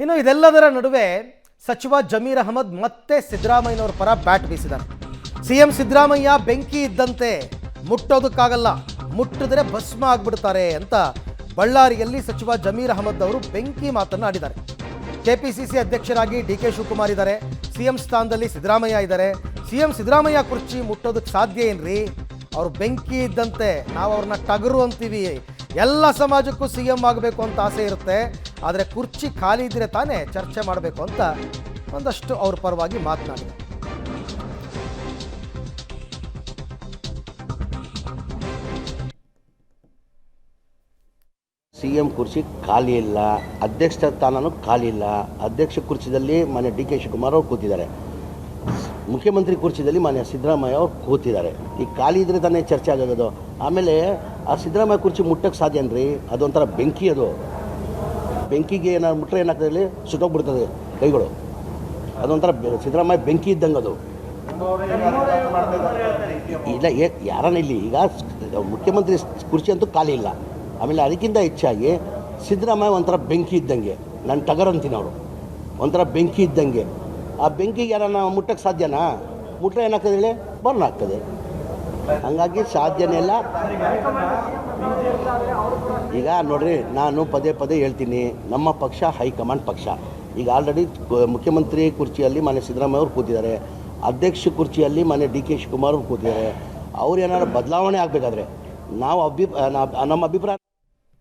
ಇನ್ನು ಇದೆಲ್ಲದರ ನಡುವೆ ಸಚಿವ ಜಮೀರ್ ಅಹಮದ್ ಮತ್ತೆ ಸಿದ್ದರಾಮಯ್ಯನವರ ಪರ ಬ್ಯಾಟ್ ಬೀಸಿದ್ದಾರೆ. ಸಿಎಂ ಸಿದ್ದರಾಮಯ್ಯ ಬೆಂಕಿ ಇದ್ದಂತೆ ಮುಟ್ಟೋದಕ್ಕಾಗಲ್ಲ, ಮುಟ್ಟಿದ್ರೆ ಭಸ್ಮ ಆಗ್ಬಿಡ್ತಾರೆ ಅಂತ ಬಳ್ಳಾರಿಯಲ್ಲಿ ಸಚಿವ ಜಮೀರ್ ಅಹಮದ್ ಅವರು ಬೆಂಕಿ ಮಾತನ್ನು ಆಡಿದ್ದಾರೆ. ಕೆಪಿಸಿಸಿ ಅಧ್ಯಕ್ಷರಾಗಿ ಡಿ.ಕೆ. ಶಿವಕುಮಾರ್ ಇದ್ದಾರೆ, ಸಿಎಂ ಸ್ಥಾನದಲ್ಲಿ ಸಿದ್ದರಾಮಯ್ಯ ಇದ್ದಾರೆ. ಸಿಎಂ ಸಿದ್ದರಾಮಯ್ಯ ಕುರ್ಚಿ ಮುಟ್ಟೋದಕ್ಕೆ ಸಾಧ್ಯ ಏನ್ರಿ? ಅವ್ರು ಬೆಂಕಿ ಇದ್ದಂತೆ, ನಾವು ಅವ್ರನ್ನ ಟಗರು ಅಂತೀವಿ. ಎಲ್ಲ ಸಮಾಜಕ್ಕೂ ಸಿಎಂ ಆಗಬೇಕು ಅಂತ ಆಸೆ ಇರುತ್ತೆ, ಆದರೆ ಕುರ್ಚಿ ಖಾಲಿ ಇದ್ದರೆ ತಾನೇ ಚರ್ಚೆ ಮಾಡಬೇಕು ಅಂತ ಒಂದಷ್ಟು ಅವ್ರ ಪರವಾಗಿ ಮಾತನಾಡಿದ್ದಾರೆ. ಸಿಎಂ ಕುರ್ಚಿ ಖಾಲಿ ಇಲ್ಲ, ಅಧ್ಯಕ್ಷ ಸ್ಥಾನನೂ ಖಾಲಿ ಇಲ್ಲ. ಅಧ್ಯಕ್ಷ ಕುರ್ಚಿದಲ್ಲಿ ಮಾನ್ಯ ಡಿ.ಕೆ. ಶಿವಕುಮಾರ್ ಅವರು ಕೂತಿದ್ದಾರೆ, ಮುಖ್ಯಮಂತ್ರಿ ಕುರ್ಚಿದಲ್ಲಿ ಮಾನ್ಯ ಸಿದ್ದರಾಮಯ್ಯ ಅವರು ಕೂತಿದ್ದಾರೆ. ಈ ಖಾಲಿ ಇದ್ರೆ ತಾನೇ ಚರ್ಚೆ ಆಗೋದು. ಆಮೇಲೆ ಆ ಸಿದ್ದರಾಮಯ್ಯ ಕುರ್ಚಿ ಮುಟ್ಟಕ್ಕೆ ಸಾಧ್ಯ ಏನ್ರಿ? ಅದೊಂಥರ ಬೆಂಕಿ. ಅದು ಬೆಂಕಿಗೆ ಏನಾದ್ರು ಮುಟ್ಟರೆ ಏನಾಗ್ತದೆ, ಸುಟ್ಟೋಗ್ಬಿಡ್ತದೆ ಕೈಗಳು. ಅದೊಂಥರ ಸಿದ್ದರಾಮಯ್ಯ ಬೆಂಕಿ ಇದ್ದಂಗೆ ಅದು. ಇಲ್ಲ ಯಾರನ್ನ ಇಲ್ಲಿ ಈಗ ಮುಖ್ಯಮಂತ್ರಿ ಕುರ್ಚಿ ಅಂತೂ ಖಾಲಿ ಇಲ್ಲ. ಆಮೇಲೆ ಅದಕ್ಕಿಂತ ಹೆಚ್ಚಾಗಿ ಸಿದ್ದರಾಮಯ್ಯ ಒಂಥರ ಬೆಂಕಿ ಇದ್ದಂಗೆ, ನಾನು ಟಗರ್ ಅಂತೀನಿ. ಅವರು ಒಂಥರ ಬೆಂಕಿ ಇದ್ದಂಗೆ. ಆ ಬೆಂಕಿಗೆ ಯಾರನ್ನ ಮುಟ್ಟಕ್ಕೆ ಸಾಧ್ಯನಾ? ಮುಟ್ಟರೆ ಏನಾಗ್ತದೆ ಹೇಳಿ? ಬರ್ನ್ ಆಗ್ತದೆ. ಹಾಗಾಗಿ ಸಾಧ್ಯನೇ ಇಲ್ಲ. ಈಗ ನೋಡ್ರಿ, ನಾನು ಪದೇ ಪದೇ ಹೇಳ್ತೀನಿ, ನಮ್ಮ ಪಕ್ಷ ಹೈಕಮಾಂಡ್ ಪಕ್ಷ. ಈಗ ಆಲ್ರೆಡಿ ಮುಖ್ಯಮಂತ್ರಿ ಕುರ್ಚಿಯಲ್ಲಿ ಮಾನ್ಯ ಸಿದ್ದರಾಮಯ್ಯ ಅವರು ಕೂತಿದ್ದಾರೆ, ಅಧ್ಯಕ್ಷ ಕುರ್ಚಿಯಲ್ಲಿ ಮಾನ್ಯ ಡಿ.ಕೆ. ಶಿವಕುಮಾರ್ ಅವರು ಕೂತಿದ್ದಾರೆ. ಅವ್ರು ಏನಾದ್ರು ಬದಲಾವಣೆ ಆಗಬೇಕಾದ್ರೆ ನಾವು ನಮ್ಮ ಅಭಿಪ್ರಾಯ